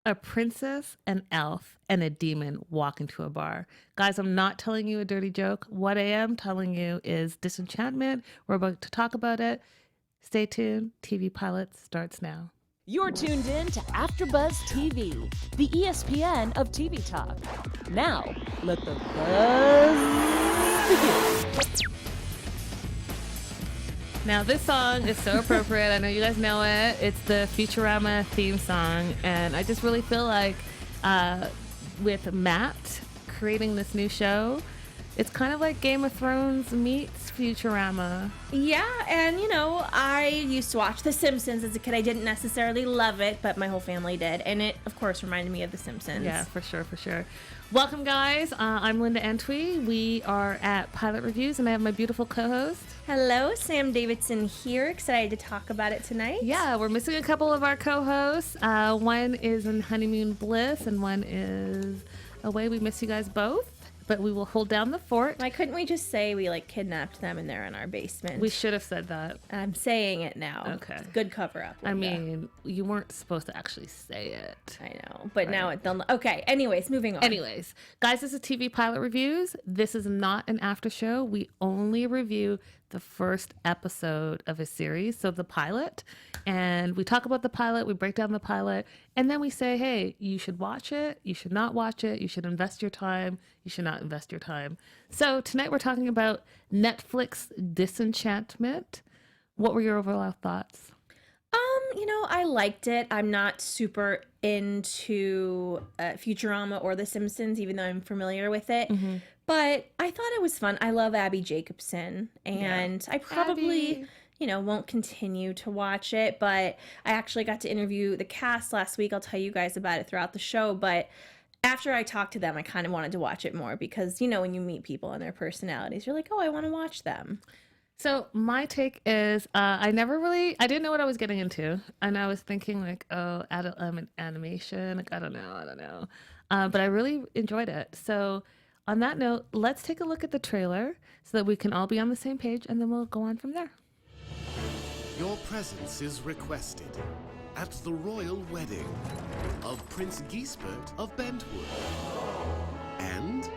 A princess, an elf, and a demon walk into a bar. Guys, I'm not telling you a dirty joke. What I am telling you is Disenchantment. We're about to talk about it. Stay tuned. TV pilot starts now. You're tuned in to AfterBuzz TV, the ESPN of TV talk. Now, let the buzz begin. Now, this song is so appropriate. I know you guys know it. It's the Futurama theme song. And I just really feel like with Matt creating this new show, it's kind of like Game of Thrones meets Futurama. Yeah, and I used to watch The Simpsons as a kid. I didn't necessarily love it, but my whole family did. And it, of course, reminded me of The Simpsons. Yeah, for sure, for sure. Welcome, guys. I'm Linda Entwee. We are at Pilot Reviews, and I have my beautiful co-host. Hello, Sam Davidson here. Excited to talk about it tonight. Yeah, we're missing a couple of our co-hosts. One is in honeymoon bliss, and one is away. We miss you guys both. But we will hold down the fort. Why couldn't we just say we kidnapped them and they're in our basement? We should have said that. I'm saying it now. Okay. It's a good cover up. Linda. I mean, you weren't supposed to actually say it. I know, but right. Now it done. Okay. Anyways, moving on. Anyways, guys, this is TV Pilot Reviews. This is not an after show. We only review the first episode of a series, so the pilot, and we talk about the pilot, we break down the pilot, and then we say, hey, you should watch it, you should not watch it, you should invest your time, you should not invest your time. So tonight we're talking about Netflix Disenchantment. What were your overall thoughts? I liked it. I'm not super into Futurama or The Simpsons, even though I'm familiar with it. Mm-hmm. But I thought it was fun. I love Abby Jacobson, and I probably, won't continue to watch it. But I actually got to interview the cast last week. I'll tell you guys about it throughout the show. But after I talked to them, I kind of wanted to watch it more because, when you meet people and their personalities, you're like, oh, I want to watch them. So my take is I didn't know what I was getting into. And I was thinking animation. I don't know. But I really enjoyed it. So on that note, let's take a look at the trailer so that we can all be on the same page, and then we'll go on from there. Your presence is requested at the royal wedding of Prince Giesbert of Bentwood and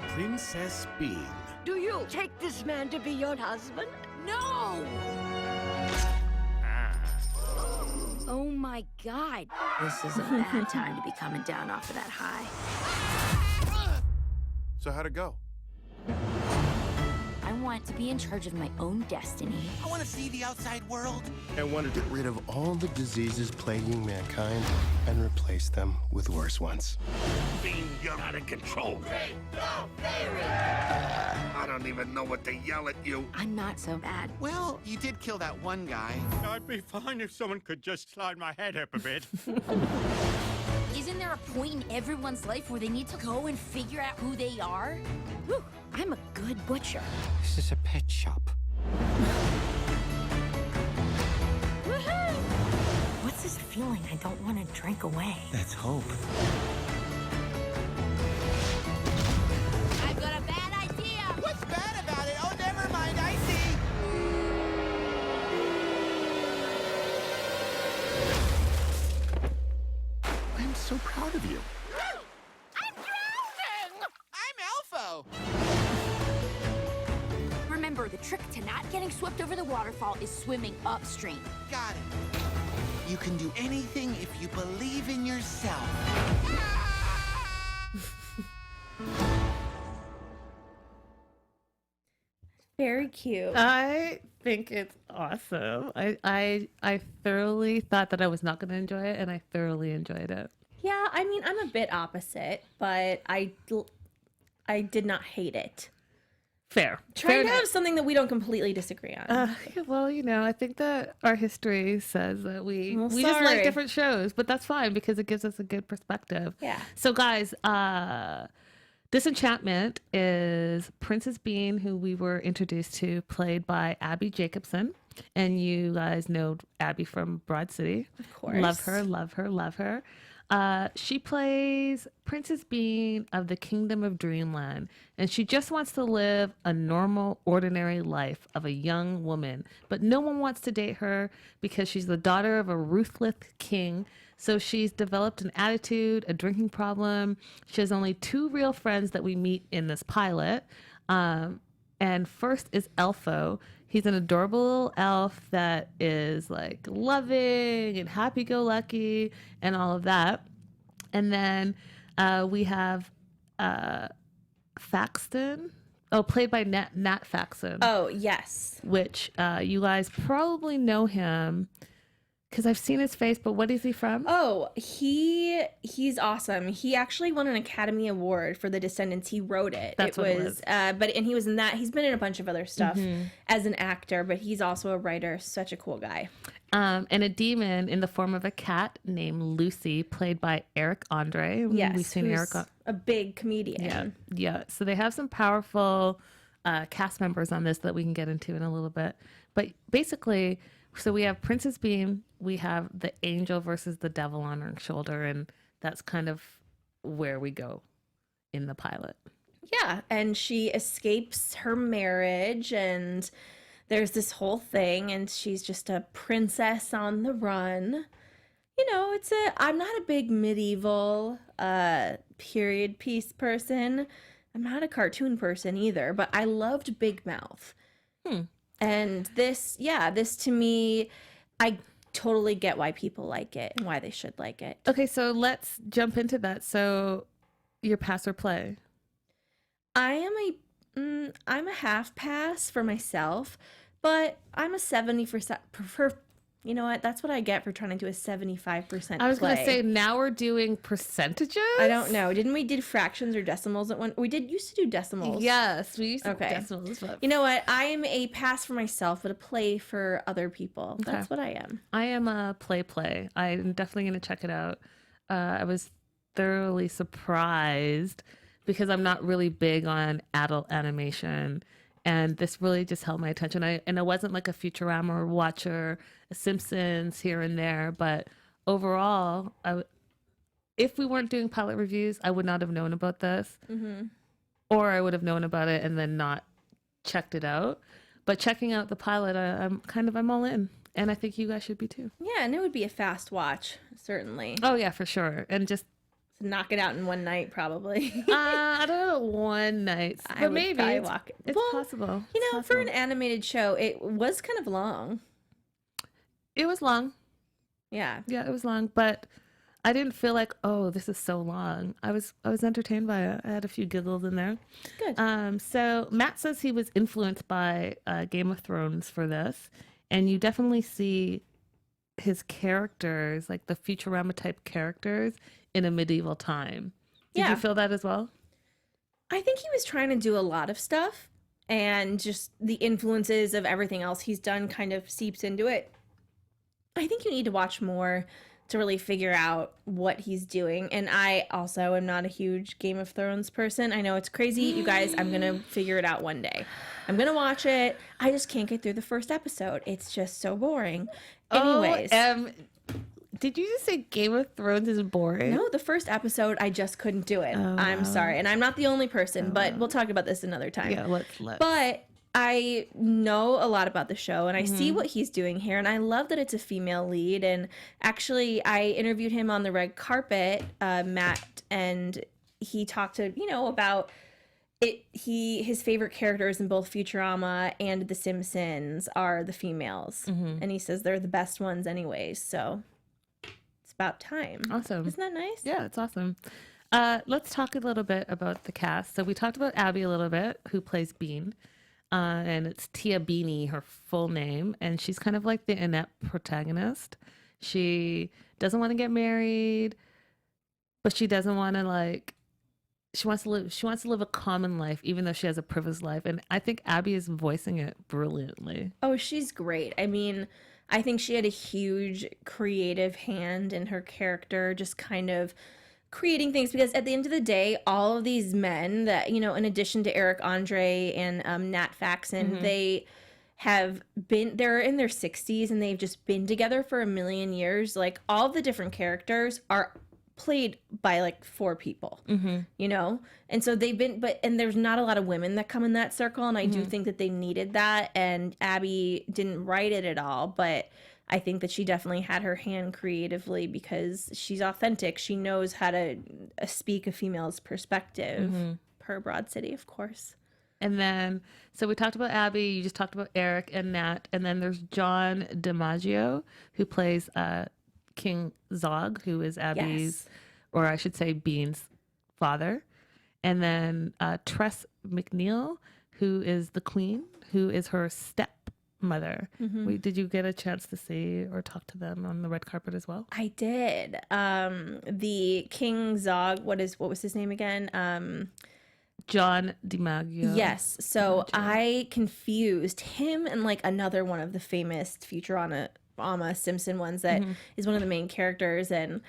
Princess Bean. Do you take this man to be your husband? No! Oh my God. This is a bad time to be coming down off of that high. So how'd it go? I want to be in charge of my own destiny. I want to see the outside world. I want to Get rid of all the diseases plaguing mankind and replace them with worse ones. Bean, you're out of control. I don't even know what to yell at you. I'm not so bad. Well, you did kill that one guy. I'd be fine if someone could just slide my head up a bit. Isn't there a point in everyone's life where they need to go and figure out who they are? Whew, I'm a good butcher. This is a pet shop. Woohoo! What's this feeling I don't want to drink away? That's hope. I've got a bad idea! What's bad about it? Oh, never mind. I see. I'm so proud of you. I'm drowning! I'm Elfo. Remember, the trick to not getting swept over the waterfall is swimming upstream. Got it. You can do anything if you believe in yourself. Very cute. I think it's awesome. I thoroughly thought that I was not going to enjoy it, and I thoroughly enjoyed it. Yeah, I mean, I'm a bit opposite, but I did not hate it. Fair. Trying to have something that we don't completely disagree on. Well, I think that our history says that we just like sorry. different shows, but that's fine because it gives us a good perspective. Yeah. So, guys, Disenchantment is Princess Bean, who we were introduced to, played by Abby Jacobson. And you guys know Abby from Broad City. Of course. Love her, love her, love her. She plays Princess Bean of the Kingdom of Dreamland, and she just wants to live a normal, ordinary life of a young woman, but no one wants to date her because she's the daughter of a ruthless king So she's developed an attitude, a drinking problem. She has only 2 real friends that we meet in this pilot. And first is Elfo. He's an adorable little elf that is like loving and happy-go-lucky and all of that. And then we have Faxton. Oh, played by Nat Faxon. Oh, yes. Which you guys probably know him because I've seen his face, but what is he from? Oh, he's awesome. He actually won an Academy Award for The Descendants. He wrote it. That's what it was. And he was in that. He's been in a bunch of other stuff as an actor, but he's also a writer. Such a cool guy. And a demon in the form of a cat named Lucy, played by Eric Andre. Yes, We've seen who's a big comedian. Yeah. So they have some powerful cast members on this that we can get into in a little bit. But basically, so we have Princess Beam, we have the angel versus the devil on her shoulder, and that's kind of where we go in the pilot. Yeah, and she escapes her marriage, and there's this whole thing, and she's just a princess on the run. You know, I'm not a big medieval period piece person. I'm not a cartoon person either, but I loved Big Mouth. And this to me, I totally get why people like it and why they should like it. Okay, so let's jump into that. So your pass or play? I'm a half pass for myself, but I'm a 70% prefer. You know what? That's what I get for trying to do a 75% I was play. going to say, now we're doing percentages? I don't know. Didn't we did fractions or decimals at one? We used to do decimals. Yes, we used to do Okay. decimals. But You know what? I am a pass for myself, but a play for other people. That's what I am. I am a play. I'm definitely going to check it out. I was thoroughly surprised because I'm not really big on adult animation. And this really just held my attention. And I wasn't like a Futurama watcher, a Simpsons here and there. But overall, if we weren't doing pilot reviews, I would not have known about this. Or I would have known about it and then not checked it out. But checking out the pilot, I'm all in. And I think you guys should be too. Yeah, and it would be a fast watch, certainly. Oh, yeah, for sure. And just knock it out in one night, probably. I don't know, one night. I But would maybe probably it's, walk it. it's Well, possible. You It's know, for an animated show, it was kind of long. It was long. Yeah. Yeah, it was long, but I didn't feel like, oh, this is so long. I was entertained by it. I had a few giggles in there. Good. So Matt says he was influenced by Game of Thrones for this, and you definitely see his characters, like the Futurama type characters, in a medieval time. Did you feel that as well? I think he was trying to do a lot of stuff, and just the influences of everything else he's done kind of seeps into it. I think you need to watch more to really figure out what he's doing. And I also am not a huge Game of Thrones person. I know it's crazy. You guys, I'm going to figure it out one day. I'm going to watch it. I just can't get through the first episode. It's just so boring. Anyways. Did you just say Game of Thrones is boring? No, the first episode, I just couldn't do it. I'm sorry. And I'm not the only person, but we'll talk about this another time. Yeah, let's. But I know a lot about the show, and I see what he's doing here, and I love that it's a female lead. And actually, I interviewed him on the red carpet, Matt, and he talked to, about it. His favorite characters in both Futurama and The Simpsons are the females, and he says they're the best ones anyways, so it's about time. Awesome. Isn't that nice? Yeah, it's awesome. Let's talk a little bit about the cast. So we talked about Abby a little bit, who plays Bean. And it's Tia Beanie, her full name, and she's kind of like the inept protagonist. She doesn't want to get married, but she doesn't want to she wants to live a common life, even though she has a privileged life. And I think Abby is voicing it brilliantly. Oh, she's great. I mean, I think she had a huge creative hand in her character, just kind of creating things, because at the end of the day, all of these men that, in addition to Eric Andre and Nat Faxon, they're in their 60s and they've just been together for a million years. Like, all the different characters are played by 4 people, and so and there's not a lot of women that come in that circle, and I do think that they needed that, and Abby didn't write it at all, but I think that she definitely had her hand creatively because she's authentic. She knows how to speak a female's perspective, per Broad City, of course. And then, so we talked about Abby, you just talked about Eric and Nat, and then there's John DiMaggio, who plays King Zog, who is Abby's, or I should say Bean's father. And then Tress McNeil, who is the queen, who is her stepmother. Did you get a chance to see or talk to them on the red carpet as well? I did. The King Zog, what was his name again? John DiMaggio. Yes. So I confused him and like another one of the famous Futurama Simpson ones that is one of the main characters, and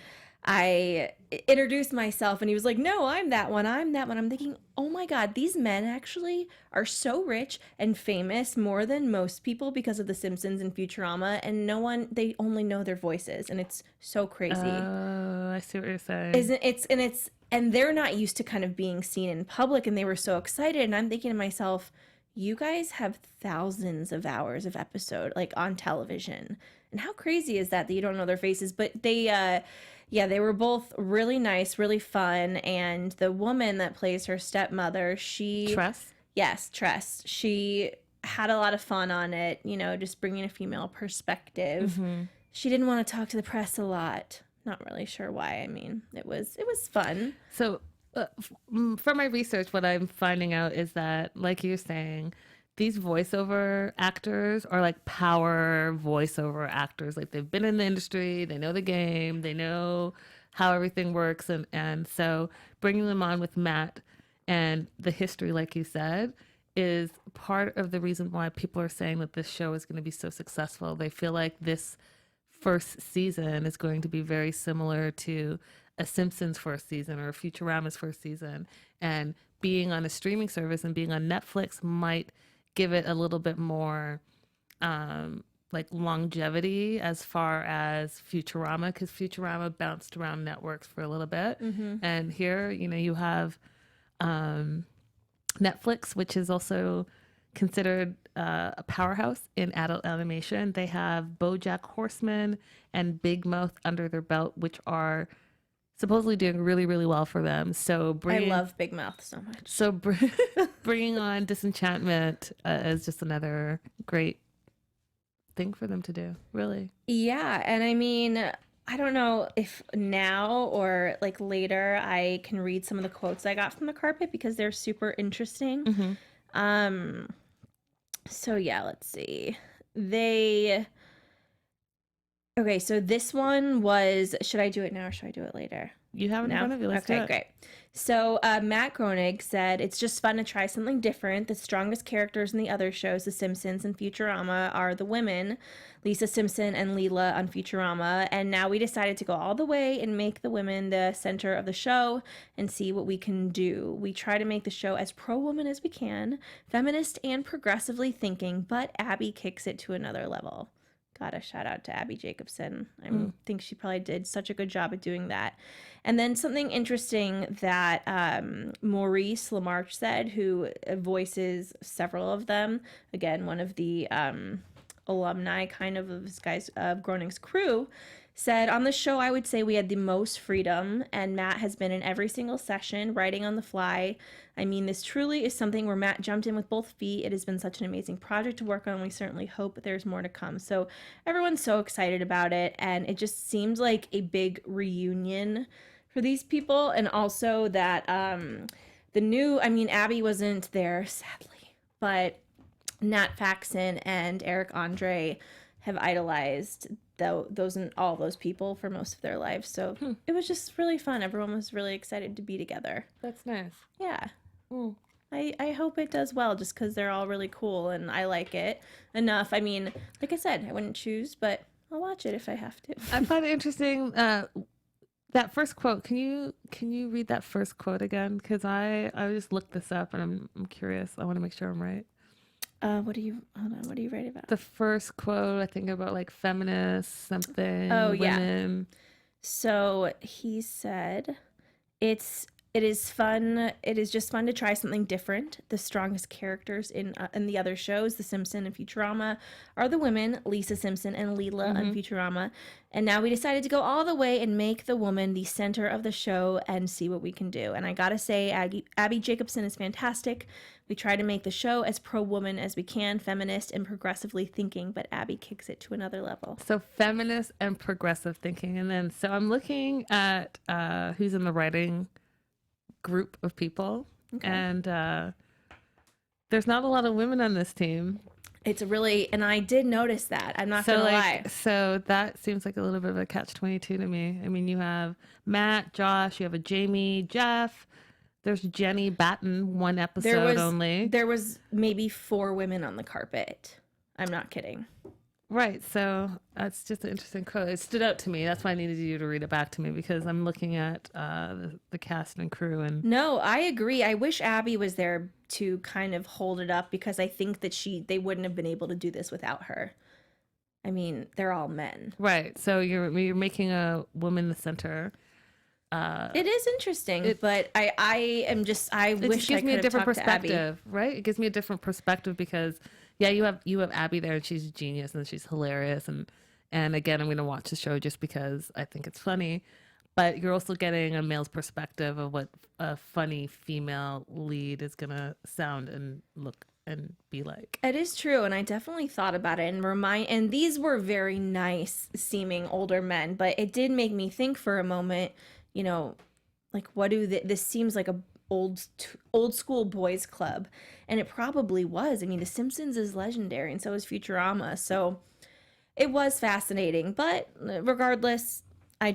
I introduced myself and he was like, no, I'm that one. I'm thinking, oh my God, these men actually are so rich and famous more than most people because of The Simpsons and Futurama, and they only know their voices, and it's so crazy. Oh, I see what you're saying. And they're not used to kind of being seen in public, and they were so excited. And I'm thinking to myself, you guys have thousands of hours of episode like on television. And how crazy is that you don't know their faces? But they were both really nice, really fun. And the woman that plays her stepmother, Tress? Yes, Tress. She had a lot of fun on it, just bringing a female perspective. She didn't want to talk to the press a lot. Not really sure why. I mean, it was fun. So from my research, what I'm finding out is that, like you're saying, these voiceover actors are like power voiceover actors. Like, they've been in the industry, they know the game, they know how everything works. And so bringing them on with Matt and the history, like you said, is part of the reason why people are saying that this show is going to be so successful. They feel like this first season is going to be very similar to a Simpsons first season or a Futurama's first season. And being on a streaming service and being on Netflix might give it a little bit more like longevity as far as Futurama, because Futurama bounced around networks for a little bit. And here, you have Netflix, which is also considered a powerhouse in adult animation. They have BoJack Horseman and Big Mouth under their belt, which are supposedly doing really, really well for them. So I love Big Mouth so much. So bringing on Disenchantment is just another great thing for them to do, really. Yeah, and I mean, I don't know if now or like later I can read some of the quotes I got from the carpet because they're super interesting. So yeah, let's see. Okay, so this one was, should I do it now or should I do it later? You have it in front of you. Let's do it. Great. So Matt Groening said, it's just fun to try something different. The strongest characters in the other shows, The Simpsons and Futurama, are the women, Lisa Simpson and Leela on Futurama. And now we decided to go all the way and make the women the center of the show and see what we can do. We try to make the show as pro-woman as we can, feminist and progressively thinking, but Abby kicks it to another level. Gotta shout out to Abby Jacobson. I think she probably did such a good job at doing that. And then something interesting that Maurice LaMarche said, who voices several of them, again, one of the alumni kind of this guy's Groening's crew, said, on the show, I would say we had the most freedom, and Matt has been in every single session, writing on the fly. I mean, this truly is something where Matt jumped in with both feet. It has been such an amazing project to work on. We certainly hope there's more to come. So everyone's so excited about it, and it just seems like a big reunion for these people. And also that Abby wasn't there, sadly, but Nat Faxon and Eric Andre have idolized all those people for most of their lives. So it was just really fun. Everyone was really excited to be together. That's nice. Yeah. I hope it does well just because they're all really cool and I like it enough. I mean, like I said, I wouldn't choose, but I'll watch it if I have to. I find it interesting. That first quote, can you read that first quote again? Because I just looked this up and I'm curious. I want to make sure I'm right. What are you writing about? The first quote, I think about like feminist something. Oh, women. yeah. So he said, it's It is fun. It is just fun to try something different. The strongest characters in the other shows, The Simpsons and Futurama, are the women, Lisa Simpson and Leela on Futurama. And now we decided to go all the way and make the woman the center of the show and see what we can do. And I gotta say, Abby Jacobson is fantastic. We try to make the show as pro-woman as we can, feminist and progressively thinking, but Abby kicks it to another level. So feminist and progressive thinking. And then, so I'm looking at who's in the writing group of people. Okay. And there's not a lot of women on this team. It's really, and I did notice that. I'm not gonna lie. So that seems like a little bit of a catch-22 to me. I mean, you have Matt, Josh, you have a Jamie, Jeff. There's Jenny Batten, one episode only. There was maybe 4 women on the carpet. I'm not kidding. Right. So that's just an interesting quote. It stood out to me. That's why I needed you to read it back to me, because I'm looking at the cast and crew. And no, I agree. I wish Abby was there to kind of hold it up, because I think that they wouldn't have been able to do this without her. I mean, they're all men. Right. So you're making a woman the center. It is interesting, but I wish I could have talked to Abby. It just gives me a different perspective, right? It gives me a different perspective because, yeah, you have Abby there, and she's a genius and she's hilarious, and again, I'm going to watch the show just because I think it's funny, but you're also getting a male's perspective of what a funny female lead is going to sound and look and be like. It is true, and I definitely thought about it and these were very nice seeming older men, but it did make me think for a moment. You know, like, what do this seems like a old school boys club, and it probably was. I mean, The Simpsons is legendary, and so is Futurama. So it was fascinating, but regardless, I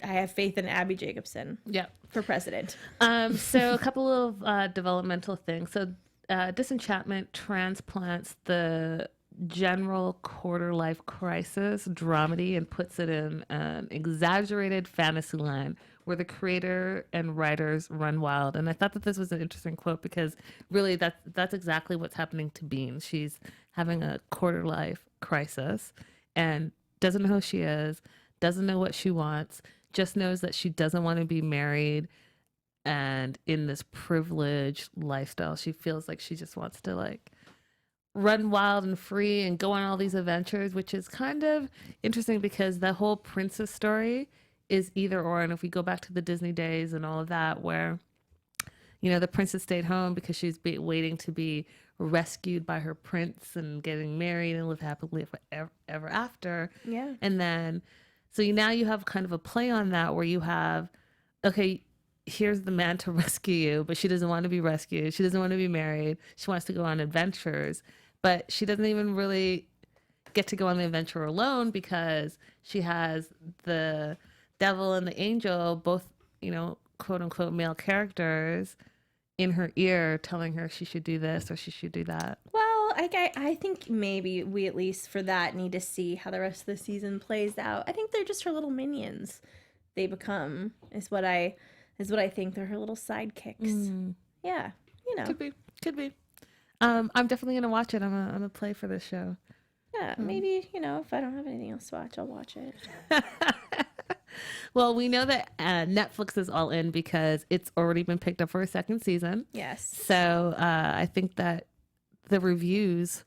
have faith in Abby Jacobson. Yeah, for president. So a couple of developmental things. So Disenchantment transplants the general quarter life crisis dramedy and puts it in an exaggerated fantasy land where the creator and writers run wild. And I thought that this was an interesting quote, because really that's exactly what's happening to Bean. She's having a quarter life crisis and doesn't know who she is, doesn't know what she wants, just knows that she doesn't want to be married and in this privileged lifestyle. She feels like she just wants to like run wild and free and go on all these adventures, which is kind of interesting because the whole princess story is either or. And if we go back to the Disney days and all of that, where, you know, the princess stayed home because she's waiting to be rescued by her prince and getting married and live happily ever after. Yeah. And then, so now you have kind of a play on that where you have, okay, here's the man to rescue you, but she doesn't want to be rescued. She doesn't want to be married. She wants to go on adventures, but she doesn't even really get to go on the adventure alone because she has the devil and the angel, both, you know, quote unquote male characters in her ear telling her she should do this or she should do that. Well, I think maybe we at least for that need to see how the rest of the season plays out. I think they're just her little minions. They become is what I think. They're her little sidekicks. Yeah, you know, could be. I'm definitely gonna watch it. I'm a play for this show. Yeah, maybe, you know, if I don't have anything else to watch, I'll watch it. Well, we know that Netflix is all in because it's already been picked up for a second season. Yes. So I think that the reviews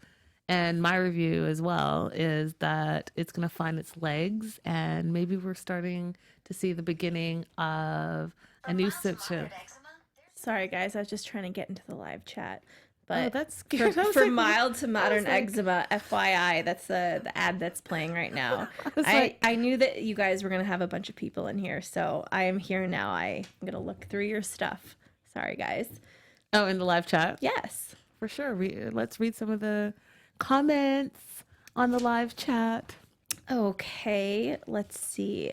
and my review as well is that it's going to find its legs, and maybe we're starting to see the beginning of a new show. Sorry, guys. I was just trying to get into the live chat. But that's good. For mild to moderate eczema, FYI, that's the ad that's playing right now. I knew that you guys were going to have a bunch of people in here, so I am here now. I'm going to look through your stuff. Sorry, guys. Oh, in the live chat? Yes. For sure. Let's read some of the comments on the live chat. Okay, let's see.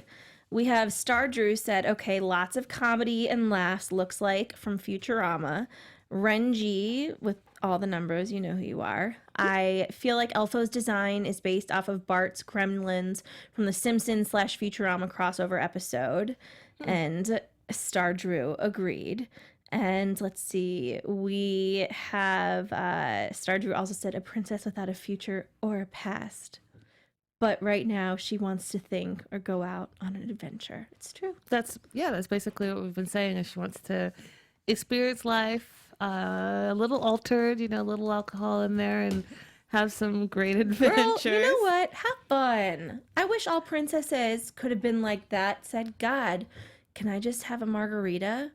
We have Star Drew said, okay, lots of comedy and laughs, looks like, from Futurama. Renji, with all the numbers, you know who you are. I feel like Elfo's design is based off of Bart's Gremlins from the Simpsons / Futurama crossover episode. And Star Drew agreed. And let's see, we have Star Drew also said a princess without a future or a past. but right now she wants to think or go out on an adventure. It's true. That's basically what we've been saying. Is she wants to experience life a little altered, a little alcohol in there, and have some great adventures. Girl, you know what? Have fun. I wish all princesses could have been like that. Said, God, can I just have a margarita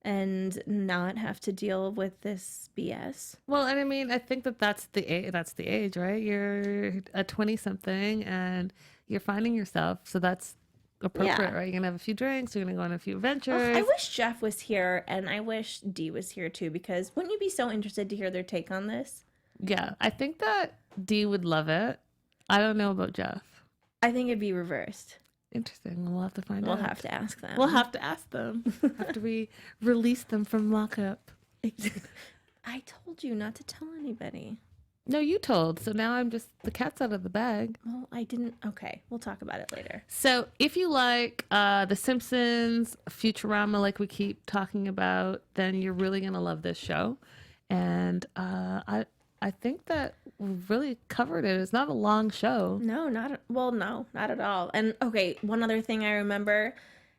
and not have to deal with this BS? Well, and I mean, I think that's the age, right? You're a 20-something and you're finding yourself, so that's appropriate, right? You're gonna have a few drinks, you're gonna go on a few adventures. I wish Jeff was here, and I wish Dee was here too, because wouldn't you be so interested to hear their take on this? Yeah, I think that Dee would love it. I don't know about Jeff. I think it'd be reversed. Interesting. We'll have to find out. We'll have to ask them. We'll have to ask them after we release them from lockup. I told you not to tell anybody. No, you told. So now I'm just, the cat's out of the bag. Well, I didn't. Okay, we'll talk about it later. So if you like The Simpsons, Futurama, like we keep talking about, then you're really going to love this show. And I think that we've really covered it. It's not a long show. No, not at all. And okay, one other thing I remember,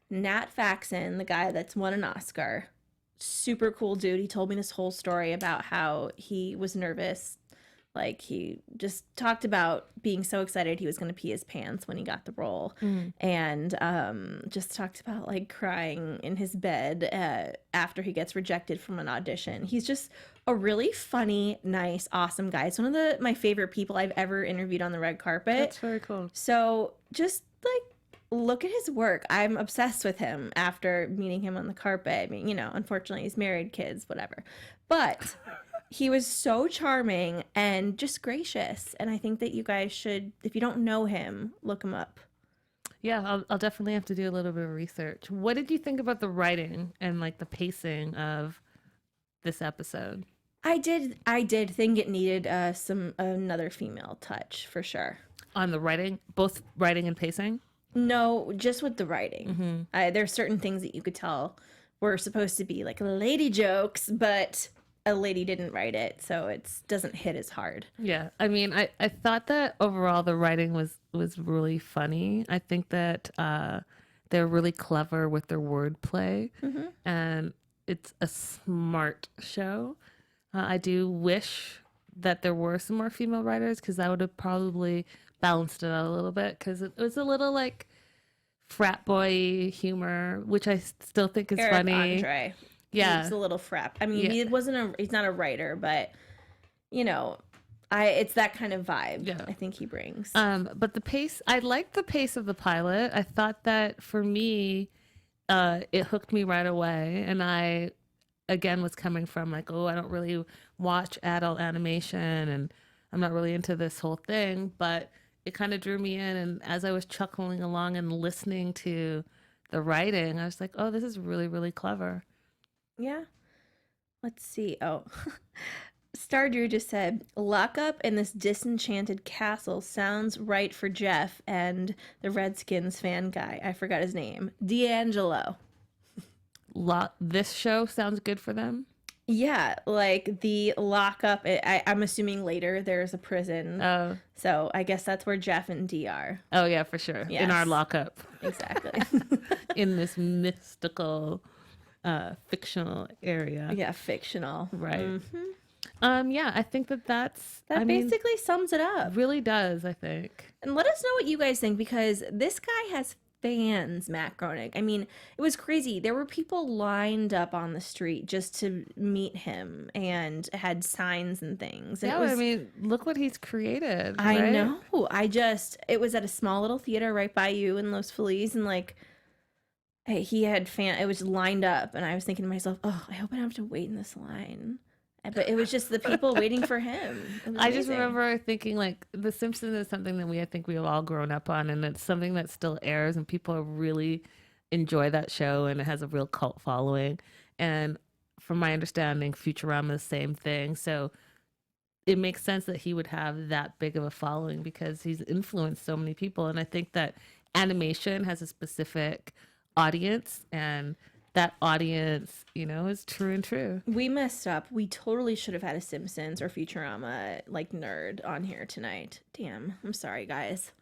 Nat Faxon, the guy that's won an Oscar, super cool dude. He told me this whole story about how he was nervous. Like, he just talked about being so excited he was going to pee his pants when he got the role. And just talked about, like, crying in his bed after he gets rejected from an audition. He's just a really funny, nice, awesome guy. It's one of my favorite people I've ever interviewed on the red carpet. That's very cool. So just, like, look at his work. I'm obsessed with him after meeting him on the carpet. I mean, unfortunately, he's married, kids, whatever. But he was so charming and just gracious. And I think that you guys should, if you don't know him, look him up. Yeah, I'll definitely have to do a little bit of research. What did you think about the writing and, like, the pacing of this episode? I did think it needed another female touch for sure. On the writing, both writing and pacing? No, just with the writing. There's certain things that you could tell were supposed to be like lady jokes, but a lady didn't write it, so it doesn't hit as hard. Yeah, I mean, I thought that overall the writing was really funny. I think that they're really clever with their wordplay, and it's a smart show. I do wish that there were some more female writers, because that would have probably balanced it out a little bit, because it was a little like frat boy humor, which I still think is Eric funny. Andre. Yeah, He's a little frat. I mean, he's not a writer, but it's that kind of vibe. Yeah. I think he brings. But the pace, I liked the pace of the pilot. I thought that for me, it hooked me right away, and I again was coming from like, oh, I don't really watch adult animation, and I'm not really into this whole thing, but it kind of drew me in. And as I was chuckling along and listening to the writing, I was like, oh, this is really, really clever. Yeah. Let's see. Oh, Stardew just said, lock up in this disenchanted castle sounds right for Jeff and the Redskins fan guy. I forgot his name. D'Angelo. This show sounds good for them. Yeah, like the lockup. I'm assuming later there's a prison. Oh. So I guess that's where Jeff and Dee are. Oh, yeah, for sure. Yes. In our lockup. Exactly. In this mystical, fictional area. Yeah, fictional. Right. Yeah, I think that basically sums it up. Really does, I think. And let us know what you guys think, because this guy has fans, Matt Groening. I mean, it was crazy. There were people lined up on the street just to meet him and had signs and things. Yeah, I mean, look what he's created. I right? know. It was at a small little theater right by you in Los Feliz, and like, hey, he had it was lined up, and I was thinking to myself, oh, I hope I don't have to wait in this line. But it was just the people waiting for him. I just remember thinking, like, The Simpsons is something that I think we've all grown up on, and it's something that still airs, and people really enjoy that show, and it has a real cult following. And from my understanding, Futurama is the same thing. So it makes sense that he would have that big of a following, because he's influenced so many people. And I think that animation has a specific audience, and that audience, is true and true. We messed up. We totally should have had a Simpsons or Futurama like nerd on here tonight. Damn. I'm sorry, guys.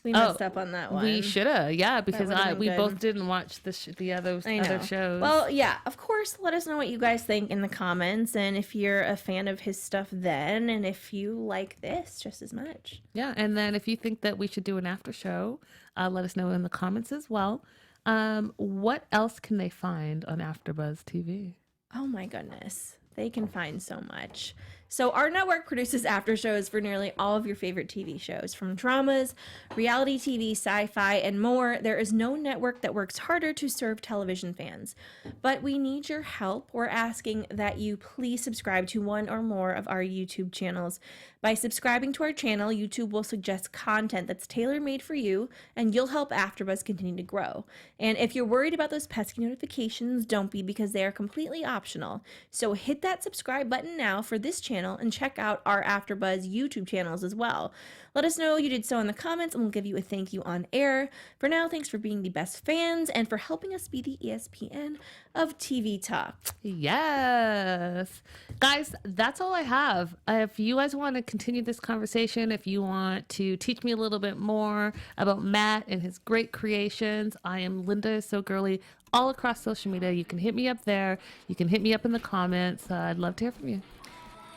We messed up on that one. We shoulda, yeah, because would've been we good. both didn't watch the other shows. Well, yeah, of course, let us know what you guys think in the comments, and if you're a fan of his stuff then, and if you like this just as much. Yeah, and then if you think that we should do an after show, let us know in the comments as well. What else can they find on AfterBuzz TV? Oh my goodness. They can find so much. So our network produces after shows for nearly all of your favorite TV shows, from dramas, reality TV, sci-fi, and more. There is no network that works harder to serve television fans. But we need your help. We're asking that you please subscribe to one or more of our YouTube channels. By subscribing to our channel, YouTube will suggest content that's tailor-made for you, and you'll help AfterBuzz continue to grow. And if you're worried about those pesky notifications, don't be, because they are completely optional. So hit that subscribe button now for this channel and check out our AfterBuzz YouTube channels as well. Let us know you did so in the comments, and we'll give you a thank you on air. For now, thanks for being the best fans and for helping us be the ESPN of TV talk. Yes. Guys, that's all I have. If you guys want to continue this conversation, if you want to teach me a little bit more about Matt and his great creations, I am Linda is So Girly all across social media. You can hit me up there. You can hit me up in the comments. I'd love to hear from you.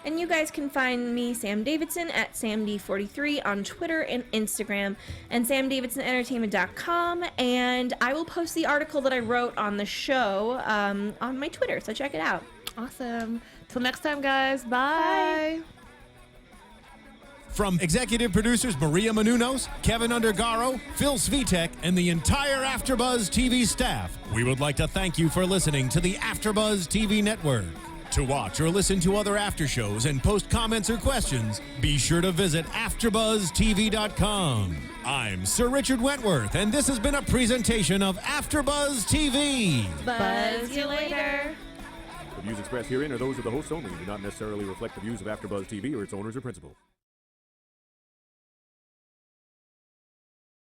And you guys can find me, Sam Davidson, at SamD43 on Twitter and Instagram, and SamDavidsonEntertainment.com. And I will post the article that I wrote on the show on my Twitter, so check it out. Awesome. Till next time, guys. Bye. From executive producers Maria Menounos, Keven Undergaro, Phil Svitek, and the entire AfterBuzz TV staff, we would like to thank you for listening to the AfterBuzz TV network. To watch or listen to other after shows and post comments or questions, be sure to visit AfterBuzzTV.com. I'm Sir Richard Wentworth, and this has been a presentation of AfterBuzz TV. Buzz you later. The views expressed herein are those of the hosts only and do not necessarily reflect the views of AfterBuzz TV or its owners or principals.